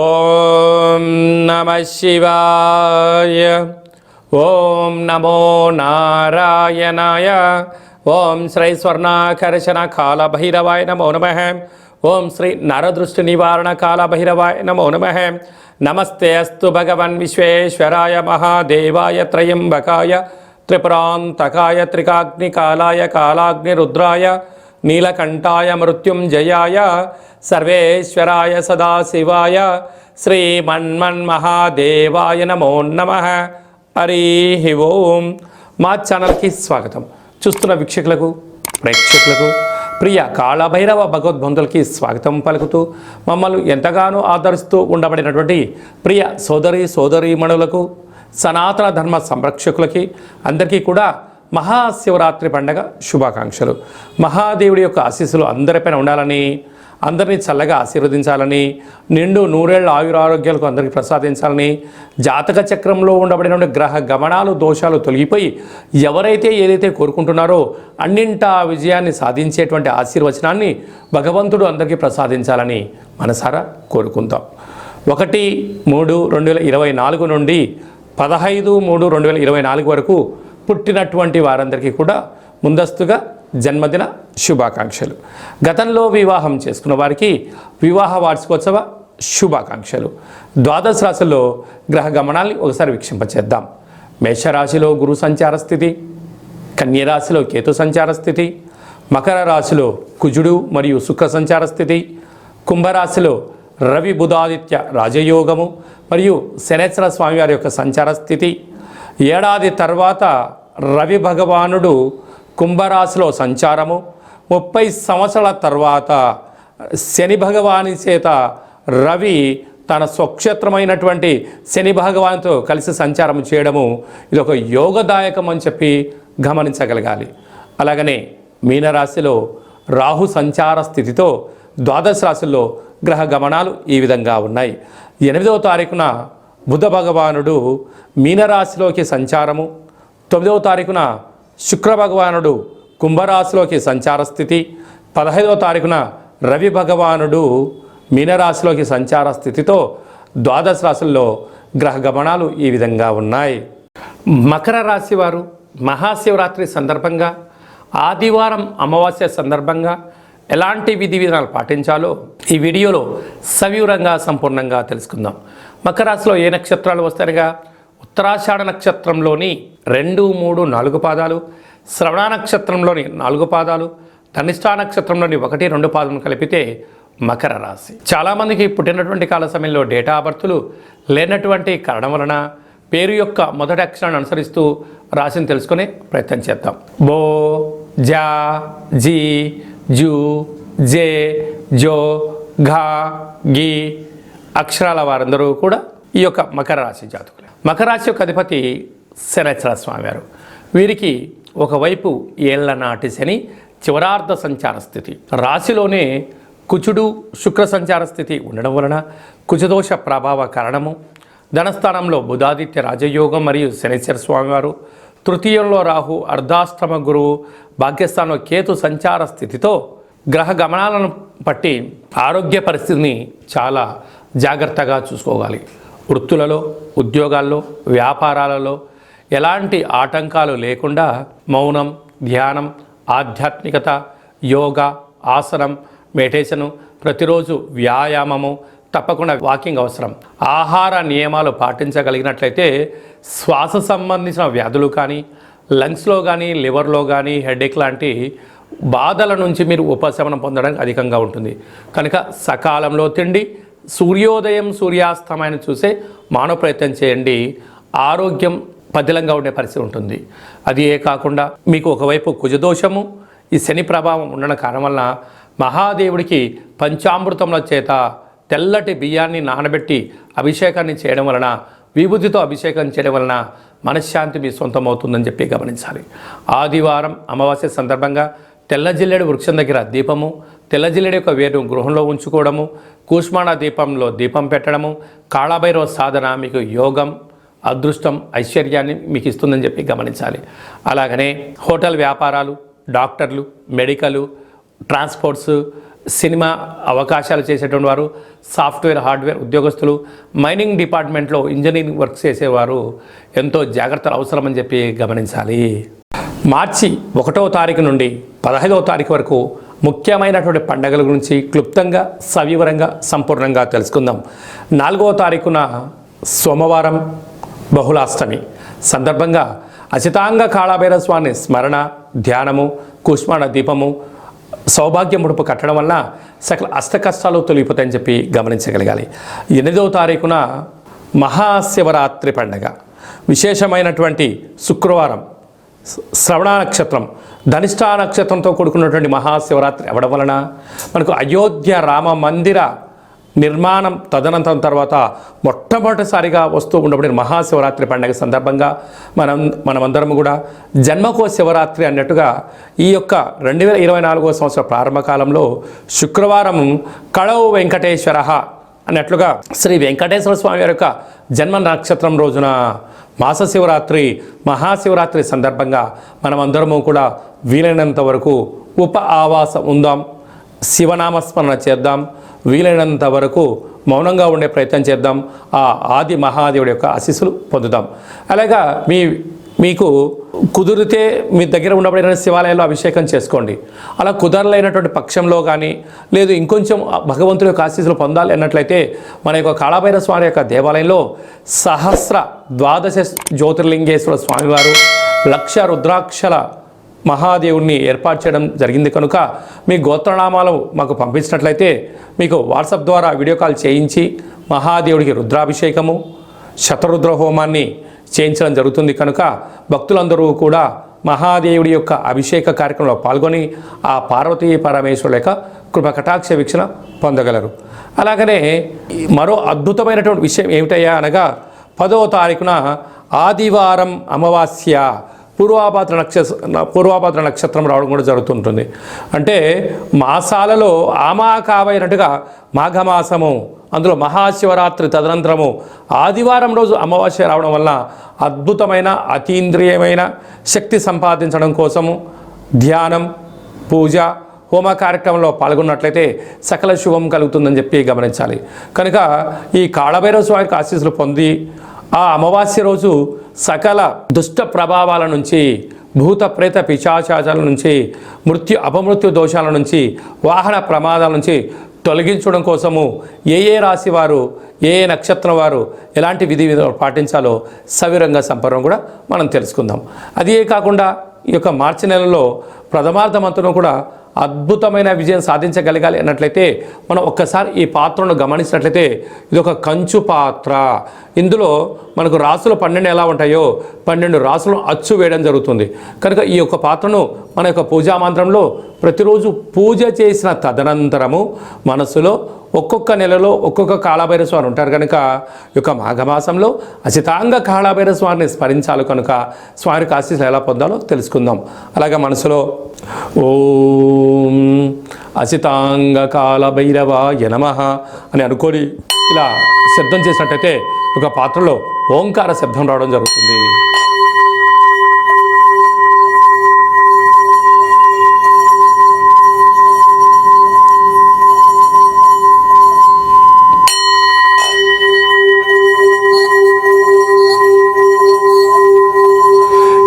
ఓం నమః శివాయ. ఓం నమో నారాయణాయ. ఓం శ్రీ స్వర్ణాకర్షణ కాళభైరవాయ నమో నమః. ఓం శ్రీ నరదృష్టి నివారణ కాళభైరవాయ నమో నమః. నమస్తే అస్తు భగవన్ విశ్వేశ్వరాయ మహాదేవాయ త్రయంబకాయ త్రిపురాంతకాయ త్రికాగ్నికాలాయ కాలాగ్నిరుద్రాయ నీలకంఠాయ మృత్యుంజయాయ సర్వేశ్వరాయ సదాశివాయ శ్రీమన్మన్మహాదేవాయ నమో నమః. హరి ఓం. మా ఛానల్కి స్వాగతం. చూస్తున్న వీక్షకులకు ప్రేక్షకులకు ప్రియ కాళభైరవ భగవద్బంధులకి స్వాగతం పలుకుతూ మమ్మల్ని ఎంతగానో ఆదరిస్తూ ఉండబడినటువంటి ప్రియ సోదరీమణులకు సనాతన ధర్మ సంరక్షకులకి అందరికీ కూడా మహాశివరాత్రి పండగ శుభాకాంక్షలు. మహాదేవుడి యొక్క ఆశీస్సులు అందరిపైన ఉండాలని, అందరినీ చల్లగా ఆశీర్వదించాలని, నిండు నూరేళ్ల ఆయురారోగ్యాలకు అందరికీ ప్రసాదించాలని, జాతక చక్రంలో ఉండబడిన గ్రహ గమనాలు దోషాలు తొలగిపోయి ఎవరైతే ఏదైతే కోరుకుంటున్నారో అన్నింటా విజయాన్ని సాధించేటువంటి ఆశీర్వచనాన్ని భగవంతుడు అందరికీ ప్రసాదించాలని మనసారా కోరుకుంటాం. 1/3/2024 నుండి 15/3/2024 వరకు పుట్టినటువంటి వారందరికీ కూడా ముందస్తుగా జన్మదిన శుభాకాంక్షలు. గతంలో వివాహం చేసుకున్న వారికి వివాహ వార్షికోత్సవ శుభాకాంక్షలు. ద్వాదశ రాశుల్లో గ్రహ గమనాల్ని ఒకసారి వీక్షింపచేద్దాం. మేషరాశిలో గురు సంచార స్థితి, కన్యరాశిలో కేతు సంచార స్థితి, మకర రాశిలో కుజుడు మరియు శుక్ర సంచార స్థితి, కుంభరాశిలో రవి బుధాదిత్య రాజయోగము మరియు శనేశ్వర స్వామివారి యొక్క సంచార స్థితి. ఏడాది తర్వాత రవి భగవానుడు కుంభరాశిలో సంచారము, 30 సంవత్సరాల తర్వాత శని భగవాని చేత రవి తన స్వక్షేత్రమైనటువంటి శని భగవాన్తో కలిసి సంచారం చేయడము ఇది ఒక యోగదాయకం అని చెప్పి గమనించగలగాలి. అలాగనే మీనరాశిలో రాహు సంచార స్థితితో ద్వాదశ రాశుల్లో గ్రహ గమనాలు ఈ విధంగా ఉన్నాయి. 8వ తారీఖున బుధ భగవానుడు మీనరాశిలోకి సంచారము, 9వ తారీఖున శుక్ర భగవానుడు కుంభరాశిలోకి సంచార స్థితి, 15వ తారీఖున రవి భగవానుడు మీనరాశిలోకి సంచార స్థితితో ద్వాదశ రాశుల్లో గ్రహ గమనాలు ఈ విధంగా ఉన్నాయి. మకర రాశి వారు మహాశివరాత్రి సందర్భంగా ఆదివారం అమావాస్య సందర్భంగా ఎలాంటి విధి విధానాలు పాటించాలో ఈ వీడియోలో సవివరంగా సంపూర్ణంగా తెలుసుకుందాం. మకర రాశిలో ఏ నక్షత్రాలు వస్తాయిగా ఉత్తరాషాఢ నక్షత్రంలోని 2, 3, 4 పాదాలు, శ్రవణ నక్షత్రంలోని 4 పాదాలు, ధనిష్ఠా నక్షత్రంలోని 1, 2 పాదాలను కలిపితే మకర రాశి. చాలామందికి పుట్టినటువంటి కాల సమయంలో డేటా ఆఫ్ బర్త్లు లేనటువంటి కారణం వలన పేరు యొక్క మొదటి అక్షరాన్ని అనుసరిస్తూ రాశిని తెలుసుకునే ప్రయత్నం చేద్దాం. బో, జా, జీ, జూ, జే, జో, ఘా, గి అక్షరాల వారందరూ కూడా ఈ యొక్క మకర రాశి జాతకులు. మకర రాశి యొక్క అధిపతి శనేశ్వర స్వామివారు. వీరికి ఒకవైపు ఏళ్ల నాటి శని చివరార్ధ సంచార స్థితి, రాశిలోనే కుజుడు శుక్ర సంచార స్థితి ఉండడం వలన కుజదోష ప్రభావ కారణము, ధనస్థానంలో బుధాదిత్య రాజయోగం మరియు శనేశ్వర స్వామివారు, తృతీయంలో రాహు, అర్ధాష్టమ గురువు, భాగ్యస్థానంలో కేతు సంచార స్థితితో గ్రహ గమనాలను బట్టి ఆరోగ్య పరిస్థితిని చాలా జాగ్రత్తగా చూసుకోవాలి. వృత్తులలో, ఉద్యోగాల్లో, వ్యాపారాలలో ఎలాంటి ఆటంకాలు లేకుండా మౌనం, ధ్యానం, ఆధ్యాత్మికత, యోగా, ఆసనం, మెడిటేషను, ప్రతిరోజు వ్యాయామము, తప్పకుండా వాకింగ్ అవసరం. ఆహార నియమాలు పాటించగలిగినట్లయితే శ్వాస సంబంధించిన వ్యాధులు కానీ, లంగ్స్లో కానీ, లివర్లో కానీ, హెడేక్ లాంటి బాధల నుంచి మీరు ఉపశమనం పొందడానికి అధికంగా ఉంటుంది. కనుక సకాలంలో తిండి, సూర్యోదయం సూర్యాస్తమయాన్ని చూసే మానవ ప్రయత్నం చేయండి. ఆరోగ్యం పదిలంగా ఉండే పరిస్థితి ఉంటుంది. అది ఏ కాకుండా మీకు ఒకవైపు కుజదోషము, ఈ శని ప్రభావం ఉండడం కారణం వలన మహాదేవుడికి పంచామృతముల చేత తెల్లటి బియ్యాన్ని నానబెట్టి అభిషేకాన్ని చేయడం వలన, విభూతితో అభిషేకం చేయడం వలన మనశ్శాంతి మీ సొంతం అవుతుందని చెప్పి గమనించాలి. ఆదివారం అమావాస్య సందర్భంగా తెల్ల జిల్లేడు వృక్షం దగ్గర దీపము, తెల్ల జిల్లేడు యొక్క వేరు గృహంలో ఉంచుకోవడము, కూష్మాణ దీపంలో దీపం పెట్టడము, కాళభైరవ సాధన మీకు యోగం, అదృష్టం, ఐశ్వర్యాన్ని మీకు ఇస్తుందని చెప్పి గమనించాలి. అలాగనే హోటల్ వ్యాపారాలు, డాక్టర్లు, మెడికల్, ట్రాన్స్పోర్ట్స్, సినిమా అవకాశాలు చేసేటువంటి వారు, సాఫ్ట్వేర్ హార్డ్వేర్ ఉద్యోగస్తులు, మైనింగ్ డిపార్ట్మెంట్లో ఇంజనీరింగ్ వర్క్స్ చేసేవారు ఎంతో జాగ్రత్తలు అవసరమని చెప్పి గమనించాలి. మార్చి 1వ తారీఖు నుండి 15వ తారీఖు వరకు ముఖ్యమైనటువంటి పండుగల గురించి క్లుప్తంగా సవివరంగా సంపూర్ణంగా తెలుసుకుందాం. 4వ తారీఖున సోమవారం బహుళాష్టమి సందర్భంగా అచితాంగ కాళభైరవ స్వామి స్మరణ, ధ్యానము, కూష్మాండ దీపము, సౌభాగ్య ముడుపు కట్టడం వల్ల సకల అష్ట కష్టాలు తొలగిపోతాయని చెప్పి గమనించగలగాలి. 8వ తారీఖున మహాశివరాత్రి పండగ, విశేషమైనటువంటి శుక్రవారం, శ్రవణ నక్షత్రం, ధనిష్ఠా నక్షత్రంతో కూడుకున్నటువంటి మహాశివరాత్రి అవ్వడం వలన మనకు అయోధ్య రామ మందిర నిర్మాణం తదనంతరం తర్వాత మొట్టమొదటిసారిగా వస్తూ ఉండబడిన మహాశివరాత్రి పండుగ సందర్భంగా మనమందరం కూడా జన్మకో శివరాత్రి అన్నట్టుగా ఈ యొక్క 2024వ సంవత్సర ప్రారంభ కాలంలో శుక్రవారం కళౌ వెంకటేశ్వర అన్నట్లుగా శ్రీ వెంకటేశ్వర స్వామి వారి యొక్క జన్మ నక్షత్రం రోజున మాస శివరాత్రి మహాశివరాత్రి సందర్భంగా మనమందరము కూడా వీలైనంత వరకు ఉప ఆవాసం ఉందాం, శివనామస్మరణ చేద్దాం, వీలైనంత వరకు మౌనంగా ఉండే ప్రయత్నం చేద్దాం. ఆ ఆది మహాదేవుడి యొక్క ఆశీస్సులు పొందుదాం. అలాగా మీకు కుదిరితే మీ దగ్గర ఉండబడిన శివాలయంలో అభిషేకం చేసుకోండి. అలా కుదరలేనటువంటి పక్షంలో కానీ లేదు ఇంకొంచెం భగవంతుడి యొక్క ఆశీస్సులు పొందాలి అన్నట్లయితే మన యొక్క కాళభైరవ స్వామి యొక్క దేవాలయంలో సహస్ర ద్వాదశ జ్యోతిర్లింగేశ్వర స్వామివారు 1,00,000 రుద్రాక్షల మహాదేవుడిని ఏర్పాటు చేయడం జరిగింది కనుక మీ గోత్రనామాలు మాకు పంపించినట్లయితే మీకు వాట్సాప్ ద్వారా వీడియో కాల్ చేయించి మహాదేవుడికి రుద్రాభిషేకము, శతరుద్ర హోమాన్ని చేయించడం జరుగుతుంది కనుక భక్తులందరూ కూడా మహాదేవుడి యొక్క అభిషేక కార్యక్రమంలో పాల్గొని ఆ పార్వతీ పరమేశ్వరుల యొక్క కృప కటాక్ష వీక్షణ పొందగలరు. అలాగనే మరో అద్భుతమైనటువంటి విషయం ఏమిటయ్యా అనగా 10వ తారీఖున ఆదివారం అమావాస్య పూర్వాభాద్ర నక్షత్రం రావడం కూడా జరుగుతుంటుంది. అంటే మాసాలలో ఆమాకావైనట్టుగా మాఘమాసము, అందులో మహాశివరాత్రి తదనంతరము ఆదివారం రోజు అమావాస్య రావడం వల్ల అద్భుతమైన అతీంద్రియమైన శక్తి సంపాదించడం కోసము ధ్యానం, పూజ, హోమ కార్యక్రమంలో పాల్గొన్నట్లయితే సకల శుభం కలుగుతుందని చెప్పి గమనించాలి. కనుక ఈ కాళభైరవ స్వామికి ఆశీస్సులు పొంది ఆ అమావాస్య రోజు సకల దుష్ట ప్రభావాల నుంచి, భూత ప్రేత పిశాచాల నుంచి, అపమృత్యు దోషాల నుంచి, వాహన ప్రమాదాల నుంచి తొలగించడం కోసము ఏ రాశి వారు, ఏ నక్షత్రం వారు ఎలాంటి విధి విధాలు పాటించాలో సవిరంగా సంపర్కం కూడా మనం తెలుసుకుందాం. అదే కాకుండా ఈ యొక్క మార్చి నెలలో ప్రథమార్థమంతను కూడా అద్భుతమైన విజయం సాధించగలగాలి అన్నట్లయితే మనం ఒక్కసారి ఈ పాత్రను గమనించినట్లయితే ఇది ఒక కంచు పాత్ర. ఇందులో మనకు రాసులు 12 ఎలా ఉంటాయో 12 రాసులను అచ్చు వేయడం జరుగుతుంది. కనుక ఈ యొక్క పాత్రను మన యొక్క పూజా మంత్రంలో ప్రతిరోజు పూజ చేసిన తదనంతరము మనసులో ఒక్కొక్క నెలలో ఒక్కొక్క కాళభైరవ స్వామి ఉంటారు కనుక ఈ యొక్క మాఘమాసంలో అచితాంగ కాళభైరవ స్వామిని స్మరించాలి కనుక స్వామికి ఆశీస్సులు ఎలా పొందాలో తెలుసుకుందాం. అలాగే మనసులో ఓం అచితాంగ కాళభైరవాయ నమః అని అనుకొని ఇలా శబ్దం చేసినట్టయితే ఒక పాత్రలో ఓంకార శబ్దం రావడం జరుగుతుంది.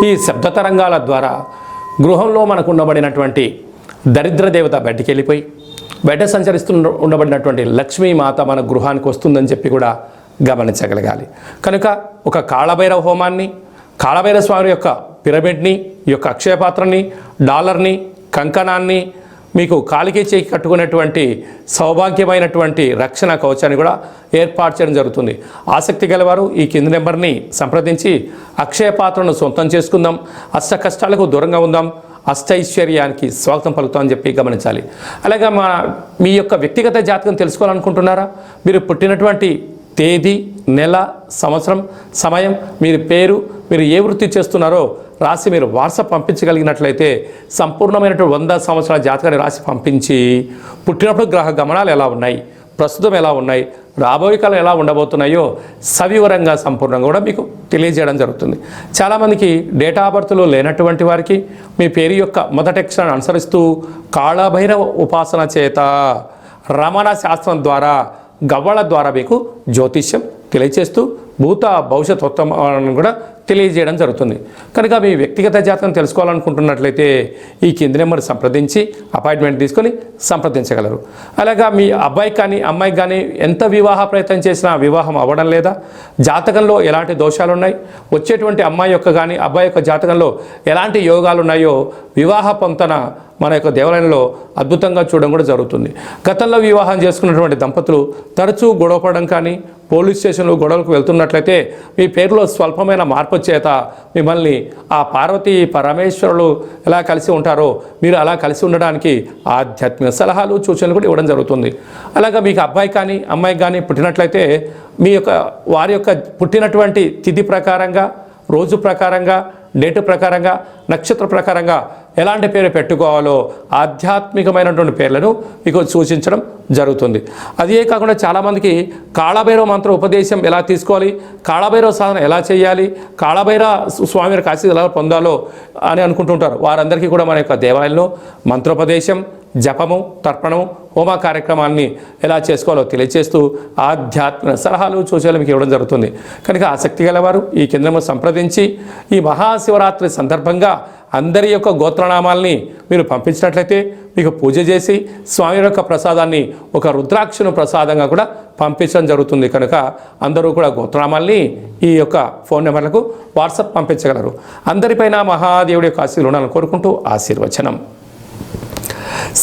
ఈ శబ్ద తరంగాల ద్వారా గృహంలో మనకు ఉండబడినటువంటి దరిద్ర దేవత బయటికి వెళ్ళిపోయి బయట సంచరిస్తూ ఉండబడినటువంటి లక్ష్మీమాత మన గృహానికి వస్తుందని చెప్పి కూడా గమనించగలగాలి. కనుక ఒక కాళభైరవ హోమాన్ని, కాళభైరవ స్వామి యొక్క పిరమిడ్ని, ఈ యొక్క అక్షయపాత్రని, డాలర్ని, కంకణాన్ని, మీకు కాలికి చేయి కట్టుకునేటువంటి సౌభాగ్యమైనటువంటి రక్షణ కవచాన్ని కూడా ఏర్పాటు చేయడం జరుగుతుంది. ఆసక్తి గలవారు ఈ కింది నెంబర్ని సంప్రదించి అక్షయ పాత్రను సొంతం చేసుకుందాం, అష్ట కష్టాలకు దూరంగా ఉందాం, అష్టైశ్వర్యానికి స్వాగతం పలుకుతామని చెప్పి గమనించాలి. అలాగే మీ యొక్క వ్యక్తిగత జాతకం తెలుసుకోవాలనుకుంటున్నారా? మీరు పుట్టినటువంటి తేదీ, నెల, సంవత్సరం, సమయం, మీరు పేరు, మీరు ఏ వృత్తి చేస్తున్నారో రాసి మీరు వాట్సాప్ పంపించగలిగినట్లయితే సంపూర్ణమైనటువంటి 100 సంవత్సరాల జాతకాన్ని రాసి పంపించి పుట్టినప్పుడు గ్రహ గమనాలు ఎలా ఉన్నాయి, ప్రస్తుతం ఎలా ఉన్నాయి, రాబోయే కాలం ఎలా ఉండబోతున్నాయో సవివరంగా సంపూర్ణంగా కూడా మీకు తెలియజేయడం జరుగుతుంది. చాలామందికి డేటా ఆఫ్ బర్త్లో లేనటువంటి వారికి మీ పేరు యొక్క మొదటి అక్షరాన్ని అనుసరిస్తూ కాళభైరవ ఉపాసన చేత రమణ శాస్త్రం ద్వారా గవ్వల ద్వారా మీకు జ్యోతిష్యం తెలియచేస్తూ భూత భవిష్యత్ ఉత్తమాలను కూడా తెలియజేయడం జరుగుతుంది. కనుక మీ వ్యక్తిగత జాతకం తెలుసుకోవాలనుకుంటున్నట్లయితే ఈ కింది నెంబర్ సంప్రదించి అపాయింట్మెంట్ తీసుకొని సంప్రదించగలరు. అలాగా మీ అబ్బాయికి కానీ అమ్మాయికి కానీ ఎంత వివాహ ప్రయత్నం చేసినా వివాహం అవ్వడం లేదా, జాతకంలో ఎలాంటి దోషాలు ఉన్నాయి, వచ్చేటువంటి అమ్మాయి యొక్క కానీ అబ్బాయి యొక్క జాతకంలో ఎలాంటి యోగాలు ఉన్నాయో వివాహ పొంతన మన యొక్క దేవాలయంలో అద్భుతంగా చూడడం కూడా జరుగుతుంది. గతంలో వివాహం చేసుకున్నటువంటి దంపతులు తరచూ గొడవపడడం కానీ పోలీస్ స్టేషన్లో గొడవలకు వెళ్తున్నట్లయితే మీ పేరులో స్వల్పమైన మార్పు చేత మిమ్మల్ని ఆ పార్వతీ పరమేశ్వరులు ఎలా కలిసి ఉంటారో మీరు అలా కలిసి ఉండడానికి ఆధ్యాత్మిక సలహాలు సూచనలు కూడా ఇవ్వడం జరుగుతుంది. అలాగా మీకు అబ్బాయి కానీ అమ్మాయి కానీ పుట్టినట్లయితే మీ యొక్క వారి యొక్క పుట్టినటువంటి తిథి ప్రకారంగా, రోజు ప్రకారంగా, డేటు ప్రకారంగా, నక్షత్ర ప్రకారంగా ఎలాంటి పేరు పెట్టుకోవాలో ఆధ్యాత్మికమైనటువంటి పేర్లను మీకు సూచించడం జరుగుతుంది. అదే కాకుండా చాలామందికి కాళభైరవ మంత్ర ఉపదేశం ఎలా తీసుకోవాలి, కాళభైరవ సాధన ఎలా చేయాలి, కాళభైరవ స్వామి యొక్క ఆశీస్సులు ఎలా పొందాలో అని అనుకుంటుంటారు. వారందరికీ కూడా మన యొక్క దేవాలయంలో మంత్రోపదేశం, జపము, తర్పణము, హోమ కార్యక్రమాన్ని ఎలా చేసుకోవాలో తెలియజేస్తూ ఆధ్యాత్మిక సలహాలు సూచనలు మీకు ఇవ్వడం జరుగుతుంది. కనుక ఆసక్తి గలవారు ఈ కేంద్రము సంప్రదించి ఈ మహాశివరాత్రి సందర్భంగా అందరి యొక్క గోత్రనామాల్ని మీరు పంపించినట్లయితే మీకు పూజ చేసి స్వామి యొక్క ప్రసాదాన్ని ఒక రుద్రాక్షను ప్రసాదంగా కూడా పంపించడం జరుగుతుంది. కనుక అందరూ కూడా గోత్రనామాల్ని ఈ యొక్క ఫోన్ నెంబర్లకు వాట్సాప్ పంపించగలరు. అందరిపైన మహాదేవుడి యొక్క ఆశీర్వాదాలు ఉండాలని కోరుకుంటూ ఆశీర్వచనం.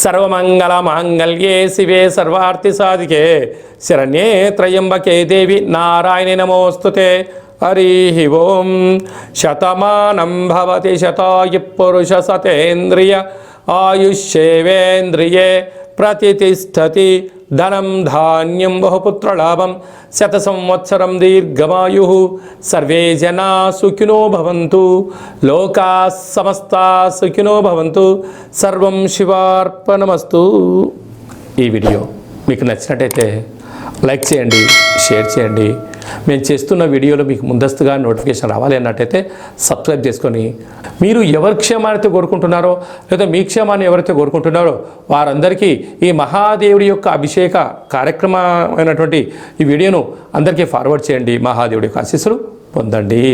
సర్వమంగళ మాంగళ్యే శివే సర్వార్థి సాధికే శరణ్యే త్రయంబకే దేవి నారాయణి నమోస్తుతే. హరి ఓం. శతమానం భవతి శతాయు పురుష సతేంద్రియ ఆయుష్యేవేంద్రియే ప్రతిష్టతి. ధనం ధాన్యం బహుపుత్రలాభం శత సంవత్సరం దీర్ఘమాయు. సర్వే జనా సుఖినో భవంతు. లోకా సమస్తా సుఖినో భవంతు. సర్వం శివార్పణమస్తు. ఈ వీడియో మీకు నచ్చినట్టయితే లైక్ చేయండి, షేర్ చేయండి. మేము చేస్తున్న వీడియోలో మీకు ముందస్తుగా నోటిఫికేషన్ రావాలి అన్నట్టయితే సబ్స్క్రైబ్ చేసుకొని మీరు ఎవరి క్షేమాన్ని కోరుకుంటున్నారో లేదా మీ క్షేమాన్ని ఎవరైతే కోరుకుంటున్నారో వారందరికీ ఈ మహాదేవుడి యొక్క అభిషేక కార్యక్రమమైనటువంటి ఈ వీడియోను అందరికీ ఫార్వర్డ్ చేయండి. మహాదేవుడి యొక్క ఆశీస్సులు పొందండి.